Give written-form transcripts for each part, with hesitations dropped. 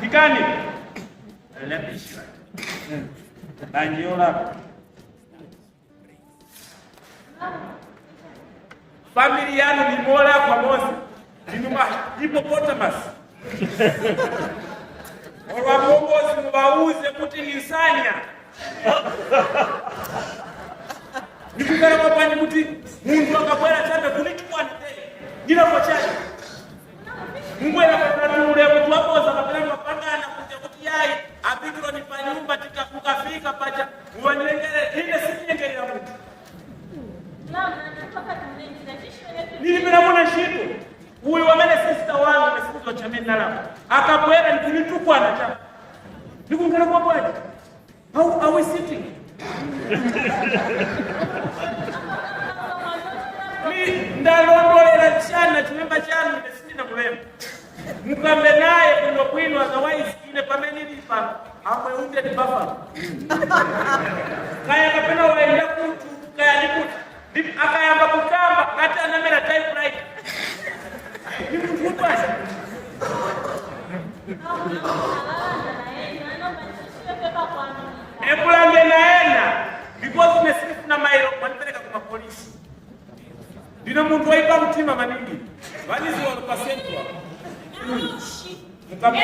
Fikani. Anapisha. Banyola. Familia yanu ni mola kwa Mose. Ni hippopotamus. Wakombozi mubauze kuti nisanya. Nikugara mapani kuti mundu akabwera chambe kunichukwana ngira kochaje. Mungwera katanule kuti wakoza kapena mapangana kuti kuti yai apikiro ni panyumba tikakufika pacha uwanengere ine sinyengere ya mtu. Nilimena mwana shito. Huyu wamene sister wangu mesikizo chameni nalama. Akabwera nikunichukwana cha. Nikungana kwa bwaji. How are we sitting? Ni ndalondolera chana chimemba chanu nesindi na mulema. Mukambe naye kuno kwinu otherwise ine pamene lipa amwe unde ni buffalo. Kaya kapena waenda kutu kaya nikutu. Akayamba kukamba hata anamera typewriter. Ni mtu basi. Ebulange naena because mesilifu na mairo wanipeleka kwa polisi. Dina muntu waipa mtima manini. Walizi walipasentwa. Mukama.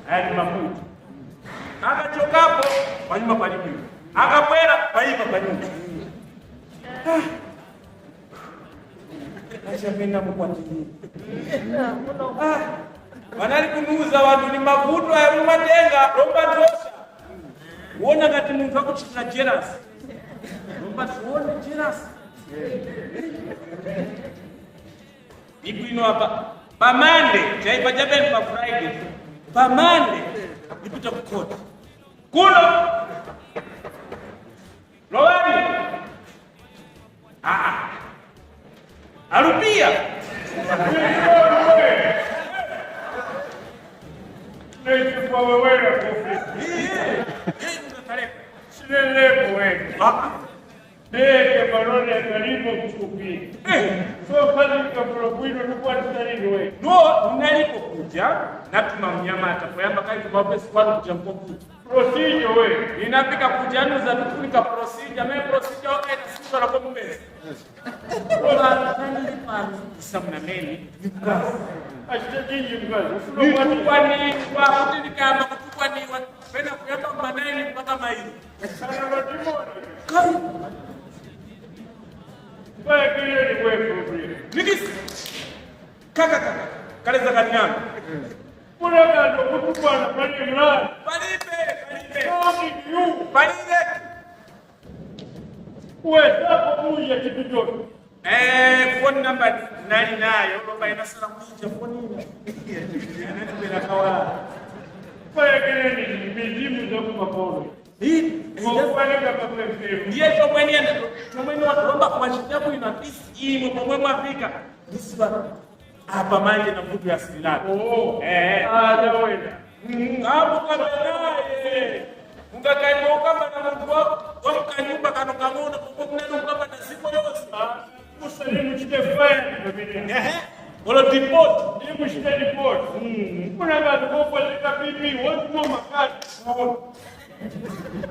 Hadi mafuta. Akachokapo wanyuma palipo. Akapwera paipa panyuma. Acha penda mkwatili. Wanali kunuza watu ni mavuto ya rumatenga, romba tosha. Uona kati muntu akuchitira jealous. Romba tuone jealous. Ibu ino hapa. Pamande, chaipa jabe pa Friday. Pamande nipita kukota. Kuno Lowani. Arupia. Neti kwa wewe kofi. Sinelepo wewe. Neke baroni ya karibu kukupi. So kazi kwa bwino nikuwa tsalini wewe. No, nalipo kuja natuma mnyama atapoyamba kai kwa pesa kwa kuja mkopo. Procedure wewe. Inapika kujanu za tukunika procedure, mimi procedure okay na sisi wala kwa mbele. Wala tani lipa samna meli. Ashtajiji mgazi. Kwa ni kwa kutini kama kwa ni penda kuyapa maneno mpaka maili. Sana matimo. Kai. Kwa kile ni wewe problem. Nikisi. Kaka kaleza kanyama. Kuna kando kutukwana pale mlani. Palipe. Nani yu? Palipe. Wewe hapo kuja kitu chote. Phone number nani nayo roba inasala kuja phone ile. Nani bila kawa. Kwa kile ni mizimu za kupaporo. Hii Kwa kama mfero. ndiye chomweni ndo chomweni watomba kwa shitabu ina peace imo pomwe mwafika. Nisba hapa manje na mtu ya silaka. Dawenda. Hapo kama naye. Ungakaimo kama na mtu wa kanyumba kano kanona kwa mneno kama na siku yote. Musalimu chitefanya babini. Wala report. Ni kushita report. Kuna watu kwa zika bibi, watu wa makati.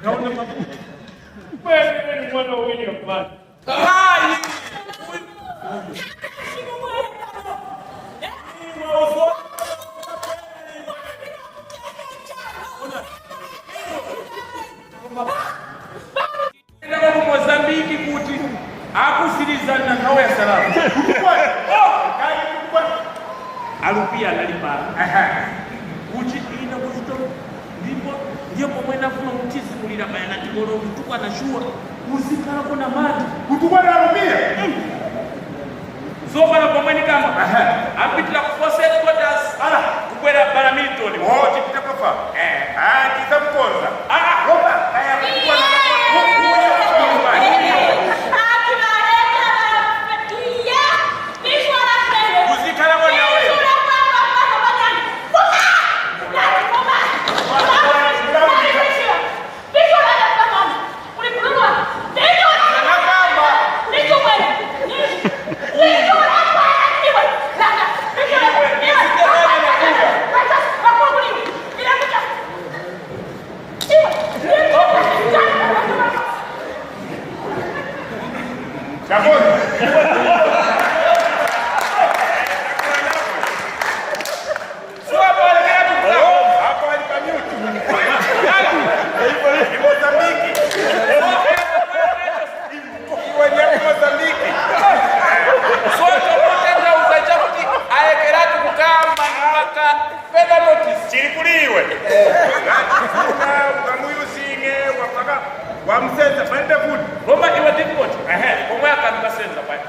Naona mabuti. Wewe ni mwana wa William Bad. Hai. Ndio Mozambiki kuti akusirizana nawe salamu. Alupia analipa. Kuti ina kuzito ndipo pomwena funa mutizi kulira bayana kigoro mtukwa na shua muzikala kuna mati kutukwa na alupia. Zoba na pomweni kama apitila kufose headquarters kukwera paramilitary Oh, chipita kofa. Kitamkoza. Roba haya kutukwa na muzikala kuna wewe. Wamsenza pande fundi. Roma iwe difficult. Omwe akangasenza pale.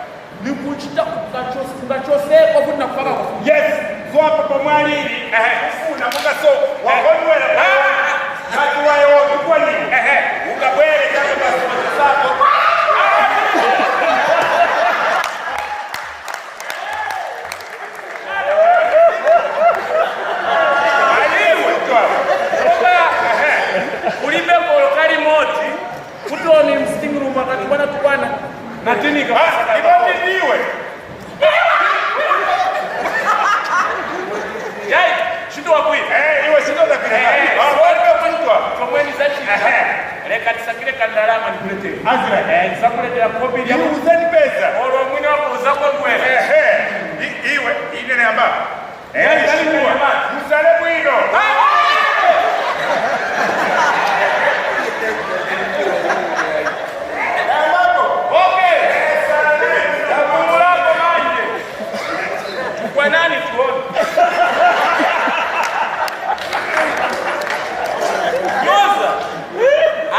Nikuchita ukachose kwa fundi na kufaka kwa fundi. Yes, so hapa kwa mwali. Ufuna muka so wakonwe. Kati wayo kwa nini? Ukabwele kama basi sako. Ulimbe kolokari moti. Kuto ni msting room wakati bwana tukwana. Na tini kabisa. Ibati niwe. Yai, shindo wakui. Iwe shindo za kile. Wale kwa kwa mweni za chini. Reka tisakile kandarama nikulete. Azra. Nisakulete ya kopi ya uzeni pesa. oro mwini wako uzako mwele. Iwe ine ne amba. Shikuwa. Musale mwino. Kwa nani tuone? Yoza.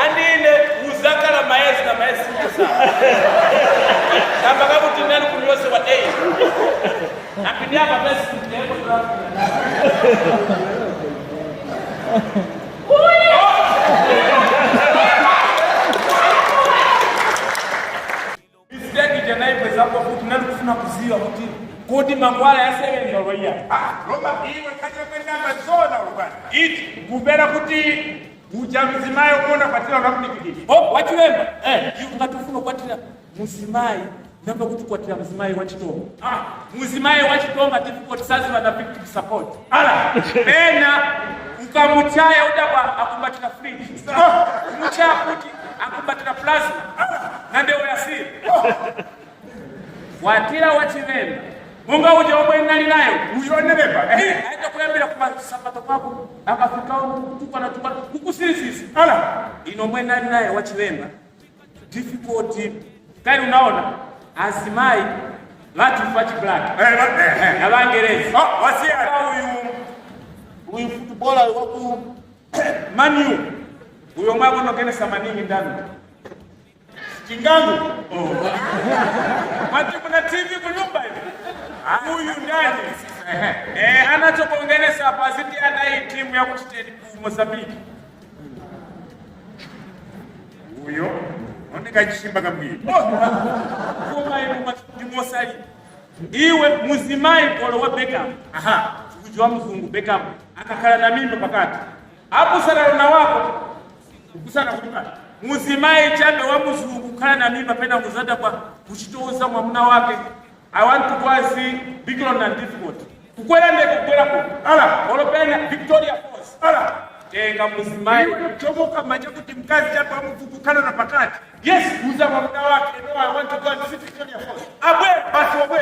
Andine uzaka na maezi sana. Kamba kabu tinani kunyose wa day. Napindi hapa pesa mtego tu. Mistake janai pesa kwa kutunani kufuna kuziwa mtini. Kodi mangwala ya sewe ndio roya. Roba iwe kaje kwenda mazona rubani. Iti kubera kuti ujamzimayo kuona patila ngakunikiki. Wachiwemba. Ungatufuna kwatila muzimayi namba kuti kwatila muzimayi wachitonga. Muzimayi wachitonga difficult sazi wana victim support. Pena ukamuchaya udaba akumbatila fridge. Umuchaya kuti akumbatila plasma. Nande uyasiri. Watila wachiwemba. Munga uje omwe nali nayo uyonereba aita kuyambira ku sabato kwako akafikao kutupa na tupa kukusirisisi ino mwe nali nayo wachiwemba difficult kali unaona azimai lati fachi black abangereza wasia uyu footballer waku Manu uyo mwabo nokene samaningi ndani Kingangu. Mati kuna TV kunyumba hivi. Huyu ndani. Anachokuongeleza hapa zidi anai timu ya kuchiteni Mozambiki. Huyo oneka chimba kambi. Kuma imu mosali. Iwe muzimai polo wa Beckham. Kujua mzungu Beckham akakala na mimba pakati. Hapo sana na wako. Kusana kulimani. Muzimai chambe wa muzungu kala na mimba penda muzada kwa kuchitoza mwamuna wake. I want to go and see Big London and difficult. Kukwela ndeko kukwela ku. Olopena Victoria Falls. tenga muzimai chomoka manja kuti mkazi hapa mvukukana na pakati. yes Uza kwa muda wake. No, I want to go and see Victoria Falls. abwe Basi wabwe.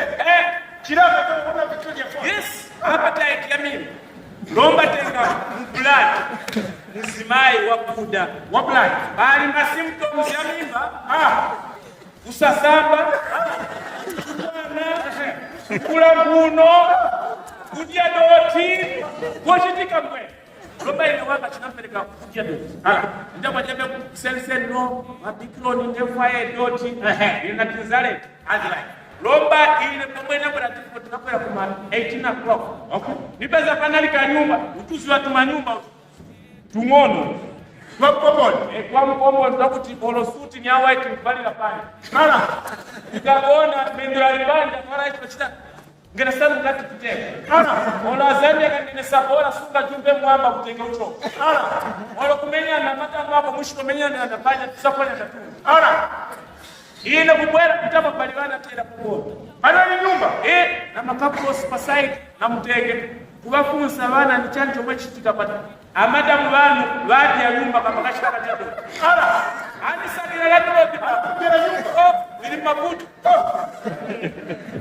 Chilaka kwa Victoria Falls. yes appetite ya mimi lomba tenga mbulani muzimai wakuda Wabla. bali na symptoms ya mimba kusasamba kula mbuno kudya doti kochitika mwe lomba ine waka chinapereka kudya doti ndaba jabe senseno mabikironi ndefaye doti ina tizale azila lomba ine pamwena bora tipo tunakwera kuma 18 o'clock okay nipeza panali ka nyumba utuzi watu manyumba tungono Kwa mkomoni. kwa mkombo ndakuti bolo suti nya white mbali la pani Mara. nikagona mindura libanda mara hicho chita ngena sana ngati kuteka ola zambia kangene sabora sunga jumbe mwamba kutenge ucho ola kumenya na mata mwamba mwisho kumenya na nafanya tusafanya tatu ine kubwera kutapa baliwana tena kubona Panali nyumba. na makapo spasite na mutenge kubafunsa bana ni chanjo mwechitika pata amadamu banu badi ya nyumba kama kashaka jado ani sakira la tropi Kera nyumba. ili mabutu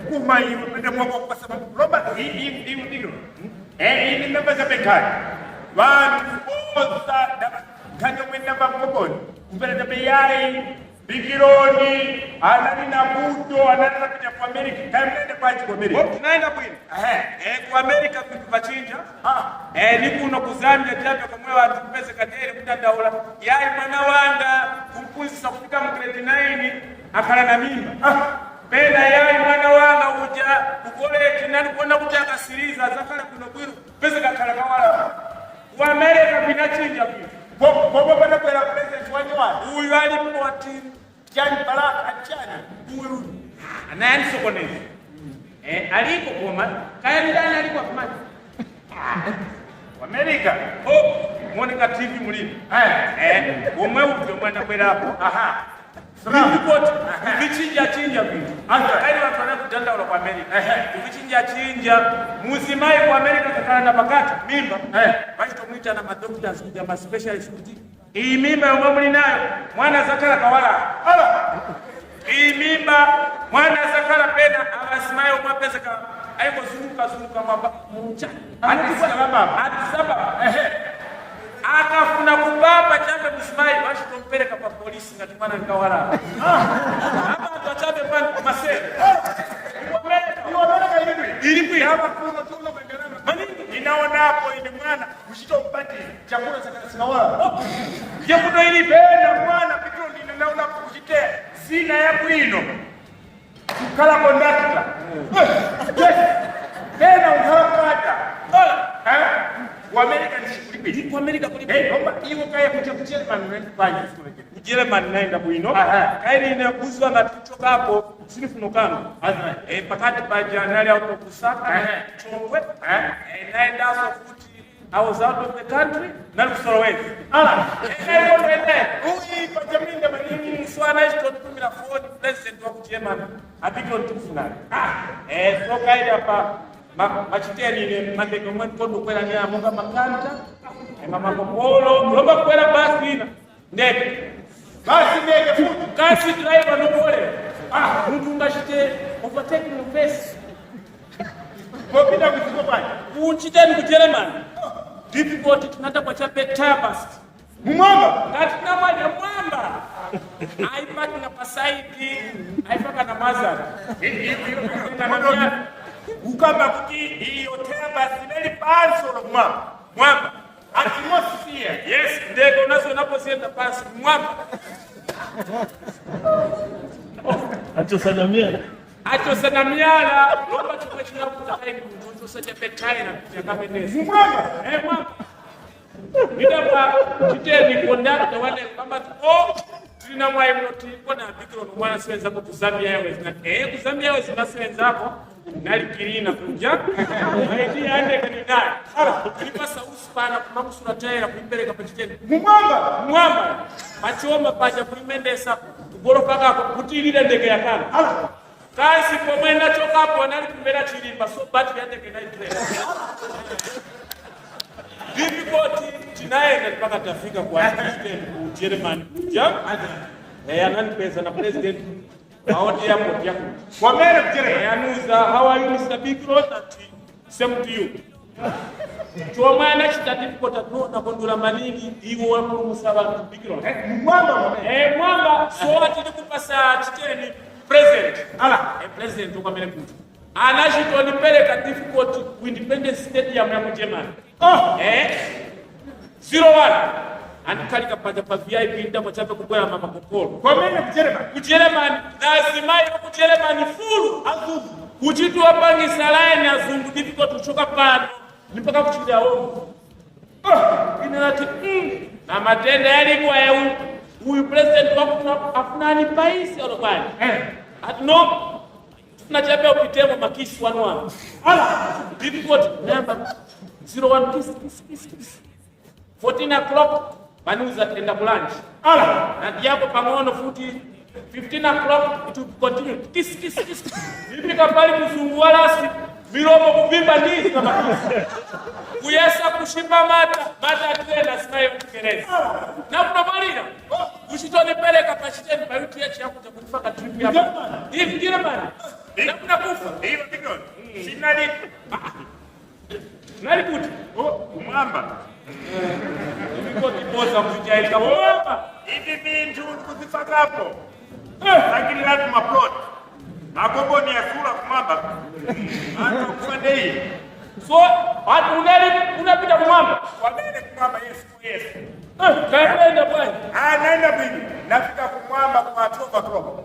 Kuma hiyo pende mwako kwa sababu roba hii ndio. Hii ni namba za bekani. Wanu oza kanyo mwenda mkomoni. Mbele za beyai bikironi anani na buto anani na kuja kwa Amerika kamende kwa kwa Amerika. tunaenda kwini kwa Amerika kupachinja ni kuno kuzambia jambo kwa mwe watu pesa kadere kutandaula yai mwana wanga kumpunzisa kufika mgrade 9 akala na mimba penda yai mwana wanga uja ukole kinani kuona kutaka siriza zakala kuno kwiru pesa kakala kawala kwa Amerika binachinja pia Bobo bana kwa president wanywa. huyu alipoti Jani baraka achana. huyu anaani sokonezi aliko koma kaya ndani alikuwa kama Amerika. Monica TV mulini umwe ujo mwana kwera hapo report vichinja chinja vitu hadi watu wanakutanda kwa Amerika vichinja chinja muzimai kwa Amerika kakana na pakati mimba basi tumuita na madoctors kuja ma specialist kuti hii mimba yomwe muli nayo mwana zakala kawala hii mimba mwana zakala pena abasimayo mwapesa ka aiko zunguka mwamba mchana Hadi saba akafuna kubaba chambe msimai bashi tumpeleka kwa polisi ngati mwana nkawala hapa tuachabe kwa masere Ilipwi hapa kuna tuna bengarama. Manini inaona hapo ile mwana ushito mpati chakula cha sinawala. je kuno ili Bena mwana petroli ninaona kujitea sina ya bwino. Kala kondakta. Bena ukakata. Wa Amerika ni shikuli kwa Amerika kulipa Omba hiyo kaya kuchia man fanya sikule. Jerman naenda bwino kaili inakuzwa na tuchoka hapo sinifuno kano pakati pa January out of Kusaka Chongwe naenda so futi I was out of the country na Lusolowezi ndio ndio Ui pajaminda manini swana isto tumila phone president wa German abiko tufuna so kaida pa machiteni ni mandego mwankondo kwela ni amunga makanta mama kopolo loba kwela basi ina ndeke basi ndege futi. kasi driver no pole mtu ngashite overtake no face Kopita kusiko bani. unchiteni ku German difficult tunata kwa chape tabas Mumamba. ngati na mwamba aipaki na pasaiti aipaka na mazara Ukamba kuti hiyo teba sineli pansolo mwamba. Atmosphere. yes ndege unazo unaposenda pasi mwamba acho sana miala lomba chukwe chinakuta kai mtu sote petaina yakameneza Mwamba. mwamba nidapa chiteni kondakta wale kwamba tulina mwayi mnoti kona bikiro mwana siwenza ko kuzambia yawe zina kuzambia yawe zina siwenza ko nalikirina kunja maiti ande kanidai tulipasa usipana kumakusura tayera kuipeleka pa chiteni mwamba machoma paja kuimendesa kugorofa kako kutilile ndege yakana kasi pomwenda chokapo nali kumbera chilimba so bati ya ndege naitire difficult tinaenda mpaka tafika kwa president German kuja anani pesa na president aoti airport yako Kwa mele German anuza how are you Mr. Big Road that same to you choma na certificate atona kondula manini iwo wa musaba Big Road mwamba mwamba so ati nikupasa chiteni president president kwa mele kuja anashitolipeleka difficult ku Independence Stadium ya German 01 anikalika pata pa VIP ndamo chape kukwela mama kokolo kwa mele German lazima iwe German full azungu kuchitu apangi salaini azungu difficult kuchoka pano mpaka kuchida homo inalati na matenda yalikuwa ya huyu president wako afunani paisi alobani no na chape upitemo makisi wanwa difficult number 01 kiss 14 o'clock manuza tenda lunch na diapo pamono futi 15 o'clock it will continue kiss nipika pale kuzunguala miromo kuvimba ndizi na makisi kuyesa kushimba mata tena sinayo Kiingereza na kunamalira usitonipeleka pachiteni pa UTH yako kutakufaka trip hapa hivi German na kunakufa hiyo Big Road sinali nalikuti kumwamba niko kiboza kujaika mwamba hivi vintu kuzifaka hapo lakini lazima plot makombo ni ya sura kumwamba hata kufanya hii so watu unapita kumwamba kwa mbele kumwamba yes kaenda bwana naenda bibi nafika kumwamba kwa 12 o'clock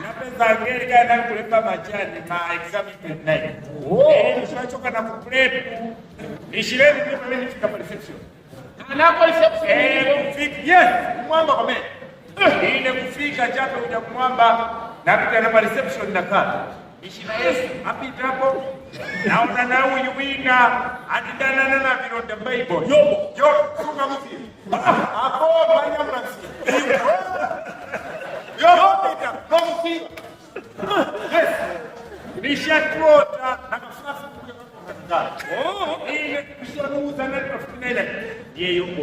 napenda ngeli kana kulipa majani ma examination night nishachoka na kuprep nishireni kwa mimi nifika kwa reception anako reception yes kumwamba kwa mbele ile kufika japo uja kumwamba napita na reception na kaa ishina Yesu apita hapo naona na huyu wina atidana na vironda Bible yo kuka mfi hapo banya mrasi yo pita mfi yes nishatrota na kafasi kuja ile kushanuza na tafuna ile yeye yuko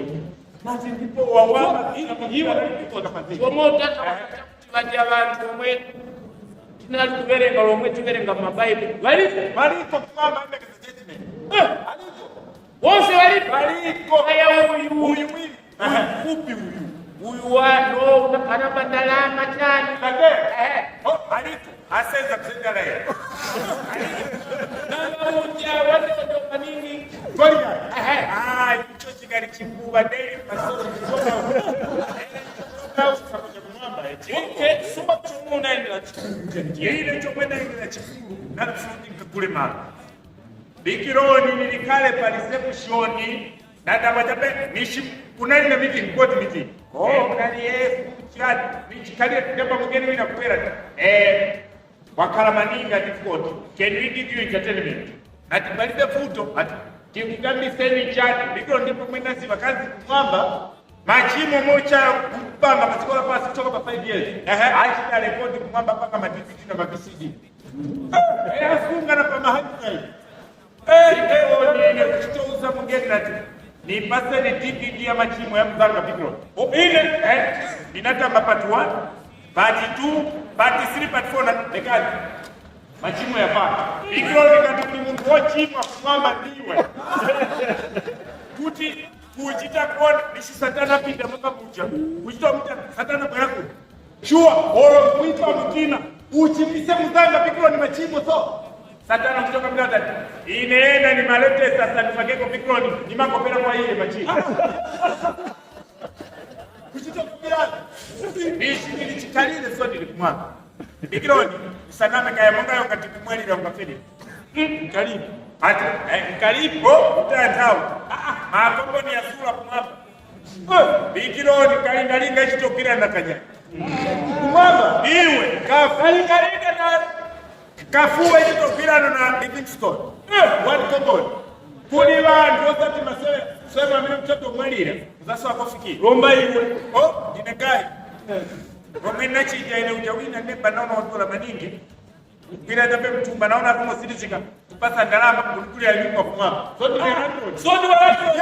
basi ndipo wawa hiyo ndipo tafadhali somota twaje abantu mwe tinalikuberenga lomwe tuberenga mu Bible Walito kwamba ende statement. Walito. Wose walito. Aya huyu mwili. Fupi huyu. Huyu wano anapata alama tani. Walito. Aseza kusenda la yeye. Nanga uja wale ndio nini? Ngoja. Hicho chigari chikuba daily pasoro kusoma. Suma chumuna ina ile chokwenda ile chifu na kufundi kule mama bikironi nilikale pa reception na dabajabe nishi kuna ile meeting court meeting nani chat nichikalia kamba mgeni wina kupera wakala maninga difficult can we give you entertainment ati balide futo ati kigambi seni chat bikironi ndipo mwenda si wakazi kwamba machimo mocha kupanga masikola pasi kutoka kwa 5 years. Aisha report kumwamba paka matiti na mabisidi. Afunga na kama hapo. Ni kuchouza mgeni nati. Ni pasa ni TPD ya machimo ya mzanga Bigro. Ile ninatamba part 1, part 2, part 3, part 4 na dekadi. Machimo ya paka. Bigro nikati Mungu wochima kumwamba ndiwe. Kuti kujita kuona nishi satana pinda mwaka kuja kujita mta satana barako shua oro kuita mkina uchipise mzanga Bigro ni machimo so satana kutoka bila tati ineenda ni malete sasa nifageko Bigro ni makopera kwa ile machimo kujita kubira nishi nilichikalile so nilikumwaka Bigro ni saname kaya mwanga wakati kumweli na mkafeli karibu ati karibu utandao makombo ni asura kumwamba bikironi kalingalinga ichitokira nakanya kumwamba iwe kalingalinga na kafuwa ichitokira na Livingstone one common kuli vantu osati masele sema mimi mtoto mwalira mzaso akofiki romba iwe inegai romena chija ile ujawina neba naona watu la maningi bila jabe mtumba naona kama sidizika kupasa ndalama kulikulia nyumba kwa so ni landlord So ni watu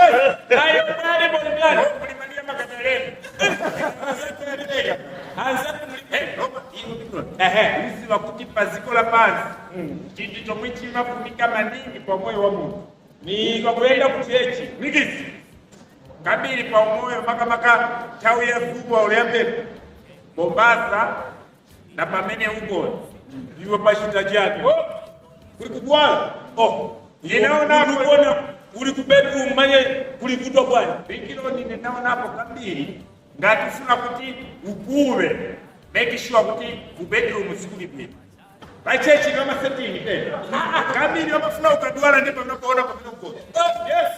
hayo pale bwana kulimania magadaleni anza kumlipa hizi wakuti paziko la panzi kitu chomwichi mafunika maningi kwa moyo wa Mungu ni kwa kwenda kuchechi nikisi kabili kwa moyo maka tawi ya kubwa uliambe Mombasa na pamene huko iwe pashita jani kulikubwala ninaona kuona ulikubetu manye kulikutwa bwana bikilo ninaona hapo kabili ngatifuna kuti ukuwe make sure kuti bedroom sikuli pia bachechi kama setting tena kabili wamafuna ukadwala ndipo unapoona kwa huko yes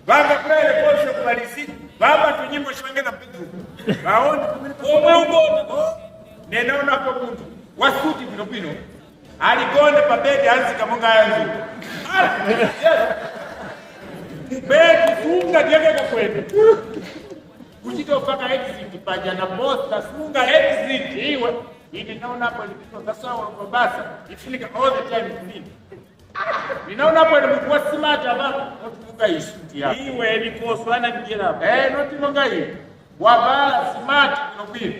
banga kwele posho kumalisi baba tunyimbo shwengeza bedroom baone omwe ubona ninaona hapo mtu wasuti pinopino aligonde pa bedi anzi kamonga yanzu bedi funga jenge kwa kwende kuchito mpaka exit paja na posta funga exit iwe ninaona hapo nilipita sasa wa basa ifunika all the time clean ninaona hapo nilikuwa smart hapo kufunga isuti hapo iwe ni poswana kijana not monga hii wabala smart kunopita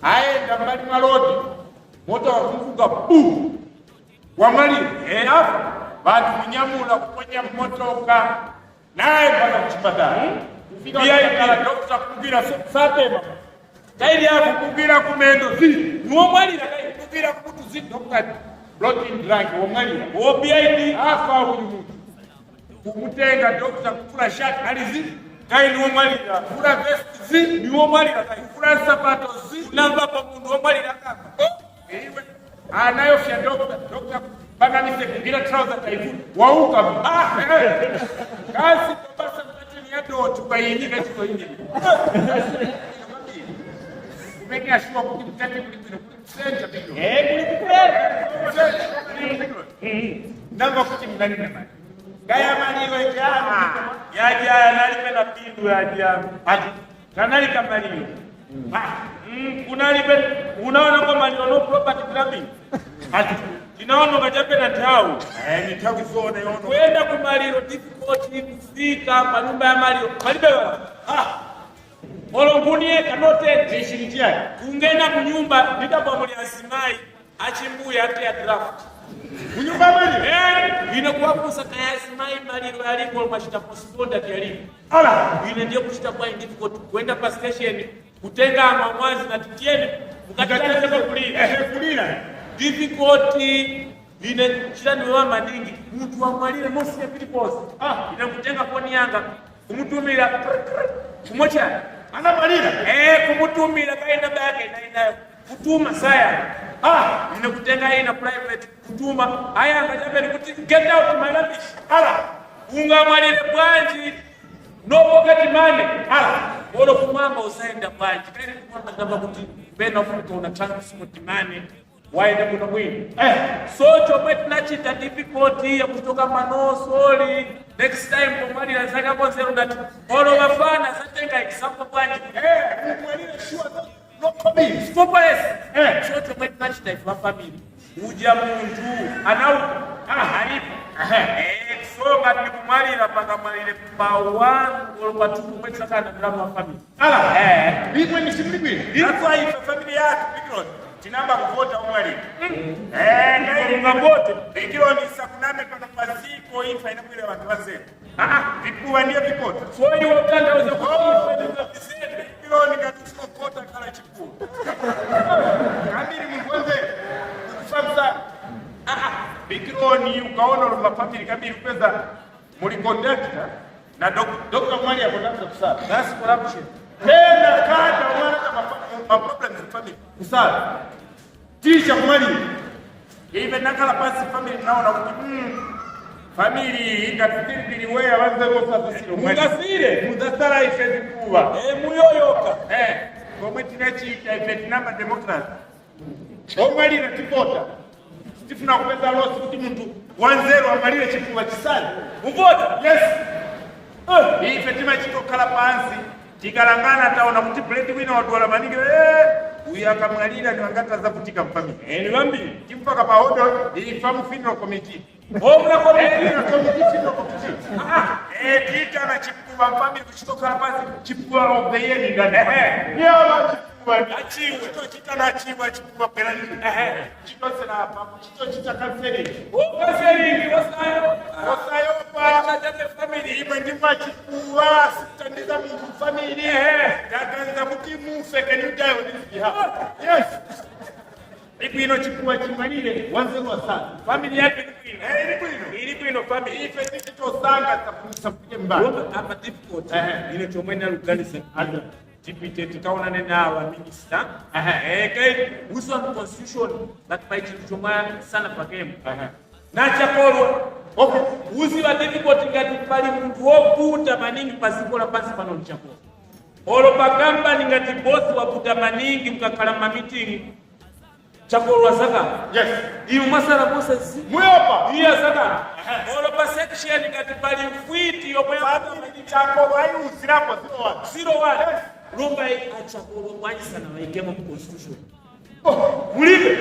aenda mbali malodi moto wakufunga bu wamali hapo bantu mnyamula kuponya motoka naye mpaka kuchipatana pia ikala dokta kugira satema kaidi hapo kugira kumendo zi nuomwalira kugira kutu zi dokta blocking drug wamali obiaidi afa huyu mtu kumutenga dokta kufura shati alizi kai nuomwalira kufura vest zi nuomwalira kai kufura sapato zi namba pa mundu omwalira kama iwe anayo fya dokta bana nise kugira trouser taifu wauka kasi basa ya dot kwa yini katika yini umeke ashua kukimtete kulikusenta bigo namba kutimdani na gaya mali iwe jama yaja nalipe na pindu ya jamu kanali kamaliyo unalipe unaona kwa mali no property grabbing inaona kajape na tau ni tau zone yono kwenda kumaliro difficult kufika manyumba ya malio malibe olongunie kanote nishinjia kungena kunyumba ndikabwa muli asimai achimbuya ate ya draft kunyumba mali inakuwa kusaka ya asimai maliro yalipo mashita postponed yalipo ine ndio kushita kwa difficult kwenda pa station kutenga amamwazi na titieni mkataka kulila difficulty ine chitani wa madingi mtu amwalire mosi ya Philippos inakutenga koni yanga kumutumira kumocha ana malira kumutumira kaenda bake na kutuma saya inakutenga ina private kutuma haya ngajabe nikuti get out my rubbish unga mwalire bwanji no pocket money olo kumamba usaenda bwanji kile kumamba ngamba kuti bena fuka una transport money waende kuna mwini so chomwe tunachita difficulty ya kutoka manosoli next time pomwali la zaka konsero ngati olo wafana satenga example bwanji mwalire sure no coming stopa so chomwe tunachita ifa family uja muntu anau haipo so ngati kumwali la panga mwalire pawan olo watu kumwetsa kana drama family bimwe ni simlibi that's why ifa family yake because tinamba kuvota umwali ngabote ikiwa ni sakuname paka paziko ifa inakwile watu wazee vikuwa ndio vipota so ni wakanda uza kwa ikiwa ni katusko kota kala chikuu kamili mkwenze kufamsa ikiwa ni ukaona luma family kamili kweza mulikondakta na dokta mwali ya kondakta kusala that's corruption tena kada mwana kama problems in family kusala tisha mwali ibe nakala pasi family naona family ingafikiri biliwea wanze rosa sisiro mungasire mudasara ifezi kuwa muyoyoka komwe tinachita Vietnam democracy omwali na tipota tifuna kupeza losi kuti muntu wanzero amalire chikuwa chisali muvota yes ife timachito kala pansi tikalangana taona kuti plate wina wadwala maningi uyu akamwalira ni wangata za kutika mfamili ni wambili timpaka pahodo ili famu funeral committee Omna komiti kita na chipua family kuchitoka basi chipua of the year ngane yawa chipua achiwe to kita na achiwa chipua penani chitose na papo chito kanseri wasayo pa chate family imendima chipua sitandiza mu family yakanza mutimu sekeni dayo yes Ipino chipua chimanile wanzelo sana family yake ili kwino family ife tito sanga sapuje mbaya hapa difficult ile chomwena lukanisa tipite tikaona nena wa minister kai uso constitution but by chomwa sana pakemo na chakolwa okay uzi wa difficult ngati pali muntu wokuta maningi pasikola pasi pano mchako olo pakamba ngati boss wakuta maningi mkakala meeting Chakolwa saka. Yes. Iyo masara bosa si. Mweopa. Iya saka. Olo pa section kati pali mfwiti yo mweopa. Family chakolwa yu usirapo 01. Rumba achakolwa mwanyi sana waikemo constitution. Mulipe.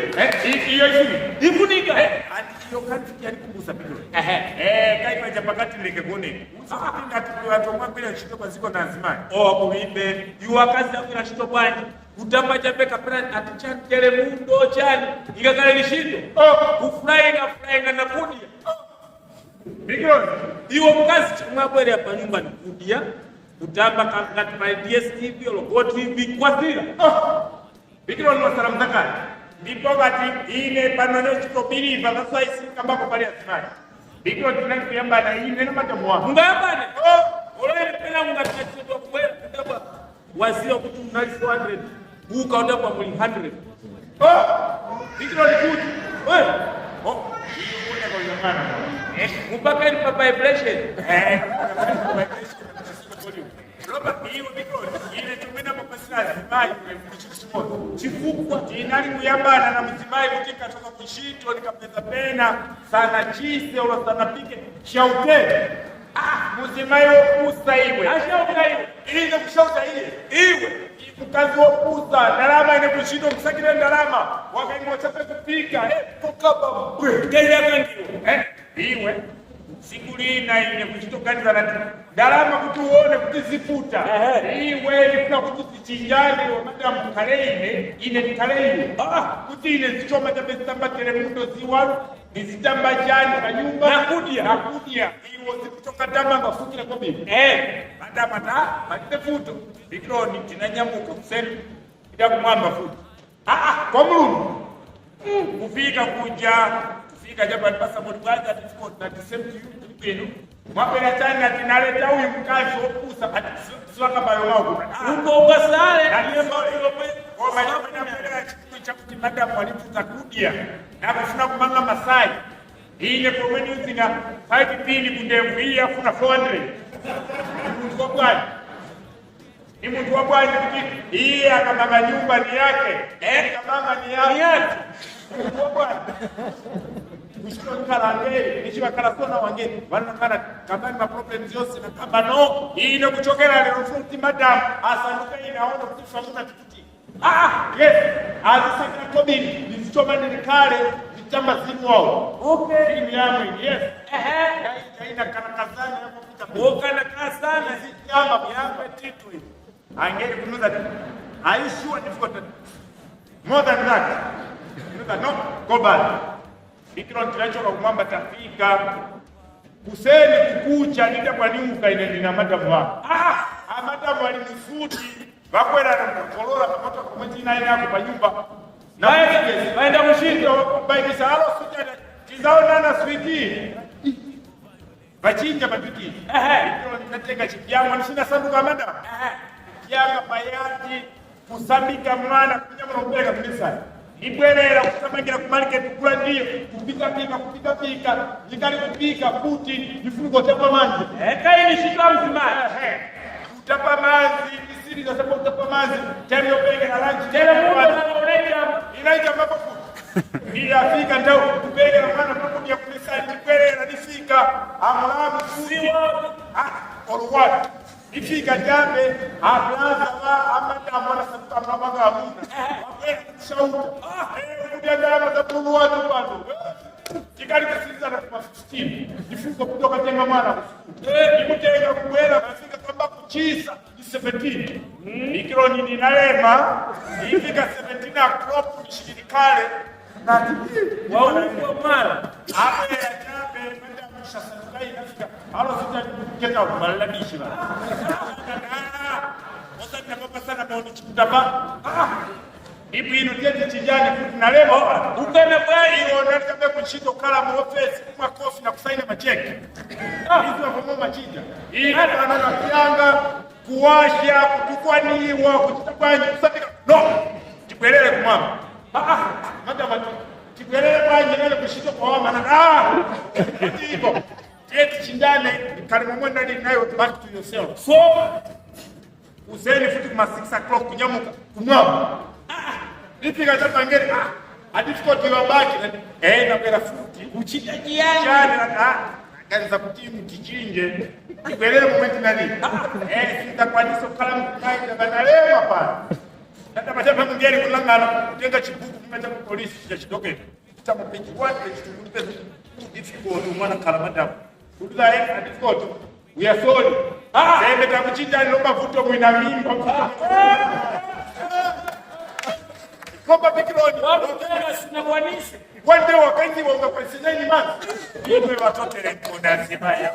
Iyo hivi. Ifunika. Andi iyo kanti yani kumbusa bilo. Kaipa japakati leke gone. Usipinda tukiwa tomwa bila shito kwa ziko na azimani. Mulipe. Yuwa kazi ya bila shito bwani. Utamba chape kapena atichantele mundo chani ikakale lishindo kufurainga na kudia Bigron iwo mkazi chimwabwere hapa nyumba ni kudia utamba kakati pa DSTV ologo TV kwa zira Bigron wasara mtakani ndipo kati ine panono chiko biliva kaswa isi kambako pali asimani Bigron tunakuyamba na ine na matamwa mungayambane olele pela mungatachedwa kubwera kudaba wazio kutu mnali 400 ukaenda kwa mwili 100 Bigron good mpaka ni pa vibration Robert hiyo Bigron ile tumena mapasira zibai chifukwa inali kuyambana na mzibai kutika toka kushito nikapeza pena sana chise ola sana pike shaute muzimayo kusa iwe ashauka iwe ile kushauta iwe mkazi wa kusa dalama ine kushito kusakile dalama wakaingo chape kupika kokaba gari yake iwe sigulina ine kushito kanza na dalama kutuone kutizifuta iwe ilikuwa kutusichinjani wa madam kaleine ine kaleine kuti ine zichoma chape zitamba telemundo ziwaru nizitamba jani kanyumba nakudia iwo zikutoka tamba ngafukile kwa bibi mata matite futo Bigron tinanyamuka kuseni ida kumwamba futo kwa mlungu kufika jaba nipasa modibaza discord na disempti yu kwenu mwapela chani na tinaleta huyu mkazi okusa siwaka bayo wako uko ukasale chakuti madamu walifuta kudia na kufuna kumanga masai ine komeni uzinga 5 pili kundevu hii afuna 400 mtu wa bwani ni mtu wa bwani hii akamanga nyumba ni yake akamanga ni yake mtu wa bwani kushika kalangeri nishiwa kalasona wangeni wanakana kambani ma problems yose na kambano ine kuchokera lero futi madamu asanuka inaona kutisha muna kikuti yes azisakira kobini nisichoma nilikale vitamba simu wao okay simu yangu yes ina karakazana hapo pita okana kasana zitamba yangu titu hivi angeli kunuza are you sure difficult more than that no go back Bigron tunachoka kumwamba tafika kuseni kukucha nita kwa niuka ina madamu wako madamu walimsuti bakwera na mkolora kapata kwa mwezi yako kwa nyumba na waenda kushinda baikisha halo sujada kizao nana switi bachinja batiki Bigron natenga chipi yangu nishinda sanduka madamu yanga bayati kusambika mwana kunyama na kupeleka kumisa ibwerera kusamangira ku market kula ndiyo kupika nikali kupika kuti nifuniko tapa manzi kai ni shika mzima utapa manzi misiri za sababu utapa manzi tena yopenge na lunch tena muda inaita mapafu ni Afrika ndao kupenge na mwana pamoja kumisa ibwerera nifika amlamu siwa all ifika jambe ablaza wa amanda mwana sababu ambaga hamuna wapenda shauku kudia ndama za pulu watu bado kikali kusikiza na kusizo kutoka tenga mwana ikutenga kuwela kufika kwamba kuchisa 17 ikiro nini nalema ifika 17 na crop nishirikale na tibi Wauko mara. ape ya jabe menda mshasakai nafika halo sita keta maladishi ba wasa tunapapa sana maoni chikutaba ipo ino tete chijani kuti nalema Ukana bali unataka kuchito kala mu office kuma kofi na kusaini macheki hizo hapo machija hii hata anakianga kuwasha kutukwaniwa kuchitabanya kusafika no tikwelele kumama madama tikwelele banye nale kushito kwa mama na hivyo tete chindane kalima mwenda ni nayo back to yourself so uzeni futi kuma 6 o'clock kunyamuka kumama nipika chapa ngere difficult wa baki na kwenda futi uchitaji yangu jana ganza kutimu kichinje ikwelele moment nani sita kwa niso kala mkaida banalema pa hata machapa mngeni kulangana kutenga chibuku kimecha ku polisi cha chidoke kitamu page 1 page 2 difficult mwana kala madam kuduza difficult we are sorry sasa takuchinja lomba vuto mwina mimba Komba pikironi. wapenda sinabwanisha One day wakazi wanga presidenti man. Iwe watoto ile kuna sibaya.